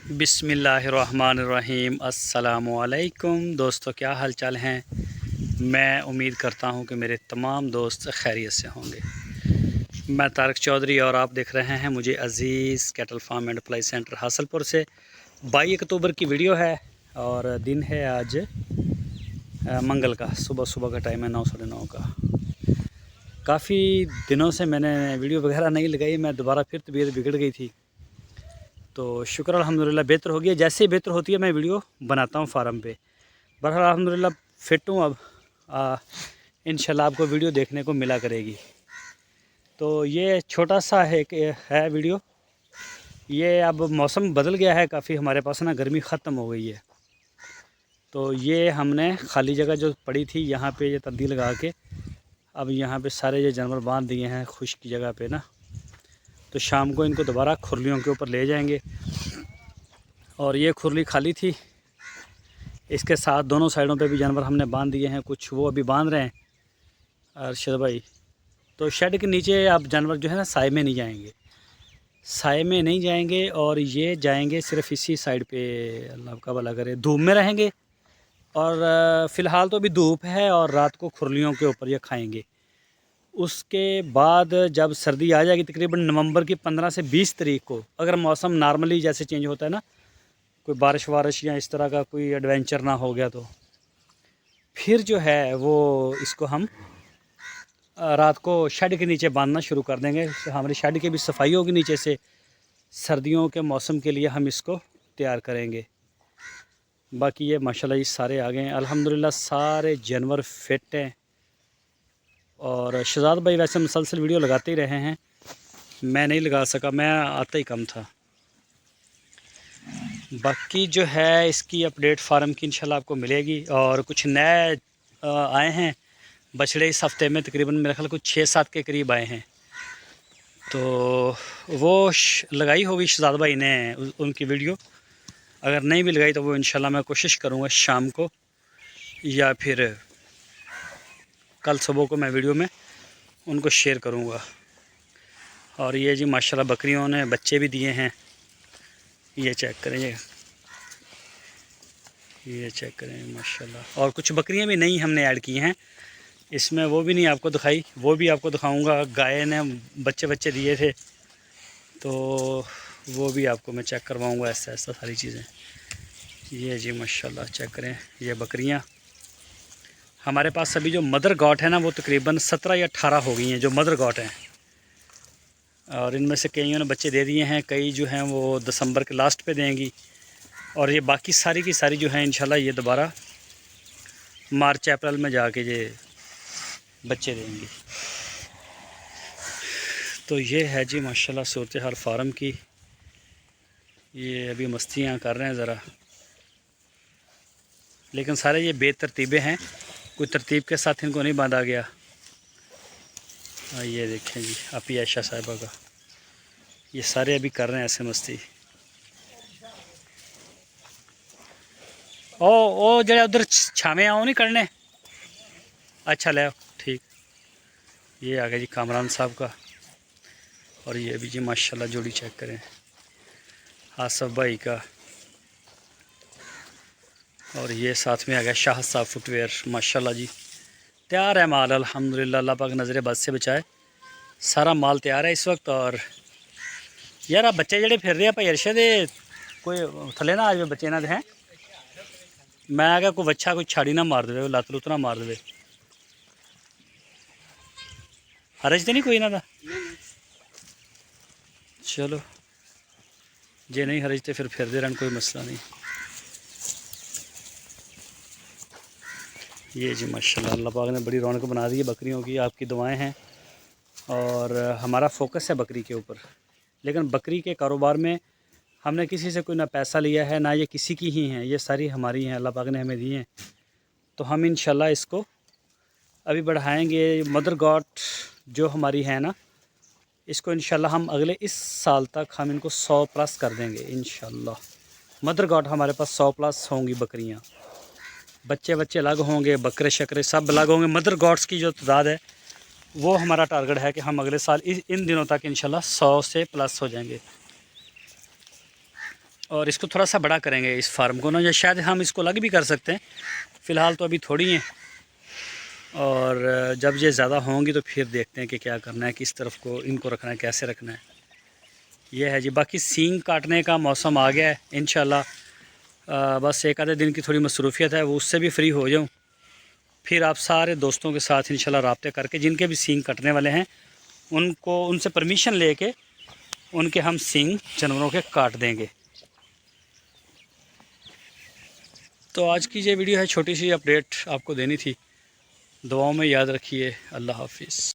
बिस्मिल्लाहिर्रहमानिर्रहीम। अस्सलामुअलैकुम दोस्तों, क्या हाल चाल हैं। मैं उम्मीद करता हूं कि मेरे तमाम दोस्त खैरियत से होंगे। मैं तारक चौधरी और आप देख रहे हैं मुझे Aziz cattle farm and apply centre Hasalpur से। 22 अक्टूबर की वीडियो है और दिन है आज मंगल का। सुबह सुबह का टाइम है 9 साढ़े 9 का। काफ़ी दिनों से मैंने वीडियो वगैरह नहीं लगाई। मैं दोबारा फिर तबीयत बिगड़ गई थी, तो शुक्र अल्हम्दुलिल्लाह बेहतर हो गया। जैसे ही बेहतर होती है मैं वीडियो बनाता हूँ फार्म पे। बहरहाल अल्हम्दुलिल्लाह फिट हूँ अब। इंशाल्लाह आपको वीडियो देखने को मिला करेगी। तो ये छोटा सा है वीडियो। ये अब मौसम बदल गया है काफ़ी, हमारे पास ना गर्मी ख़त्म हो गई है। तो ये हमने खाली जगह जो पड़ी थी यहाँ पे ये तब्दील लगा के अब यहाँ पे सारे ये जानवर बांध दिए हैं खुश्क जगह पे ना। तो शाम को इनको दोबारा खुरलियों के ऊपर ले जाएंगे। और ये खुरली खाली थी, इसके साथ दोनों साइडों पे भी जानवर हमने बांध दिए हैं। कुछ वो अभी बांध रहे हैं अरशद भाई। तो शेड के नीचे अब जानवर जो है ना साए में नहीं जाएंगे, साए में नहीं जाएंगे और ये जाएंगे सिर्फ इसी साइड पे। अल्लाह का भला करे, धूप में रहेंगे। और फ़िलहाल तो अभी धूप है और रात को खुरलियों के ऊपर ये खाएंगे। उसके बाद जब सर्दी आ जाएगी तकरीबन नवंबर की 15 से 20 तारीख को, अगर मौसम नॉर्मली जैसे चेंज होता है ना, कोई बारिश वारिश या इस तरह का कोई एडवेंचर ना हो गया, तो फिर जो है वो इसको हम रात को शेड के नीचे बांधना शुरू कर देंगे। हमारी शेड की भी सफाई होगी नीचे से। सर्दियों के मौसम के लिए हम इसको तैयार करेंगे। बाकी ये माशाल्लाह ये सारे आ गए हैं अल्हम्दुलिल्लाह, सारे जानवर फिट हैं। और शहजाद भाई वैसे मुसलसल वीडियो लगाते ही रहे हैं, मैं नहीं लगा सका, मैं आता ही कम था। बाकी जो है इसकी अपडेट फार्म की इंशाल्लाह आपको मिलेगी। और कुछ नए आए हैं बछड़े इस हफ़्ते में, तकरीबन मेरे ख्याल कुछ 6-7 के करीब आए हैं। तो वो लगाई होगी शहजाद भाई ने उनकी वीडियो। अगर नहीं भी लगाई तो वो इंशाल्लाह मैं कोशिश करूँगा शाम को या फिर कल सुबह को मैं वीडियो में उनको शेयर करूँगा। और ये जी माशाल्लाह बकरियों ने बच्चे भी दिए हैं। ये चेक करें, ये चेक करें माशाल्लाह। और कुछ बकरियां भी नई हमने ऐड की हैं इसमें, वो भी नहीं आपको दिखाई, वो भी आपको दिखाऊंगा। गाय ने बच्चे दिए थे तो वो भी आपको मैं चेक करवाऊंगा। ऐसा ऐसा सारी चीज़ें। ये जी माशाल्लाह चेक करें, ये बकरियां हमारे पास अभी जो मदर गॉट है ना वो तकरीबन 17 या 18 हो गई हैं जो मदर गॉट हैं। और इनमें से कईयों ने बच्चे दे दिए हैं, कई जो हैं वो दिसंबर के लास्ट पे देंगी। और ये बाकी सारी की सारी जो है इंशाल्लाह ये दोबारा मार्च अप्रैल में जाके ये बच्चे देंगी। तो ये है जी माशाल्लाह सूरत हाल फार्म की। ये अभी मस्तियाँ कर रहे हैं ज़रा, लेकिन सारे ये बेतरतीबे हैं, कोई तरतीब के साथ इनको नहीं बांधा गया। ये देखें जी अपी आयशा साहिबा का, ये सारे अभी कर रहे हैं ऐसे मस्ती। ओ जरा उधर छावे आओ नहीं करने। अच्छा ले ठीक। ये आ गया जी कामरान साहब का। और ये भी जी माशाल्लाह जोड़ी चेक करें आसफ भाई का। और ये साथ में आ गया शाह साहब फुटवेयर। माशाल्लाह जी तैयार है माल अल्हम्दुलिल्लाह, अल्लाह पाक नज़र बद से बचाए। सारा माल तैयार है इस वक्त। और यार आप बच्चे जड़े फिर रहे हैं भाई अरशद, कोई थले ना आज बच्चे ना हैं। मैं क्या कोई बच्चा कोई छाड़ी ना मार दे, लत्त लुत्त ना मार दे। हरज तो नहीं कोई ना था। चलो जे नहीं हरज तो फिर दे रहन, कोई मसला नहीं। ये जी माशाल्लाह अल्लाह पाक ने बड़ी रौनक बना दी है बकरियों की, आपकी दुआएं हैं। और हमारा फोकस है बकरी के ऊपर। लेकिन बकरी के कारोबार में हमने किसी से कोई ना पैसा लिया है ना ये किसी की ही हैं, ये सारी हमारी हैं, अल्लाह पाक ने हमें दी हैं। तो हम इंशाल्लाह इसको अभी बढ़ाएंगे। मदर गॉट जो हमारी है ना, इसको इंशाल्लाह हम अगले इस साल तक हम इनको 100 प्लस कर देंगे इंशाल्लाह। मदर गॉट हमारे पास 100 प्लस होंगी बकरियां। बच्चे अलग होंगे, बकरे शकरे सब अलग होंगे। मदर गॉड्स की जो तादाद है वो हमारा टारगेट है कि हम अगले साल इन दिनों तक इंशाल्लाह 100 से प्लस हो जाएंगे। और इसको थोड़ा सा बड़ा करेंगे इस फार्म को ना, या शायद हम इसको अलग भी कर सकते हैं। फ़िलहाल तो अभी थोड़ी हैं, और जब ये ज़्यादा होंगी तो फिर देखते हैं कि क्या करना है, किस तरफ को इनको रखना है, कैसे रखना है। ये है जी। बाकी सींग काटने का मौसम आ गया है इंशाल्लाह। बस एक आधे दिन की थोड़ी मसरूफ़ियत है, वो उससे भी फ्री हो जाऊँ, फिर आप सारे दोस्तों के साथ इंशाल्लाह राब्ते करके जिनके भी सींग कटने वाले हैं उनको, उनसे परमिशन लेके उनके हम सींग जानवरों के काट देंगे। तो आज की ये वीडियो है, छोटी सी अपडेट आपको देनी थी। दुआओं में याद रखिए। अल्लाह हाफिज़।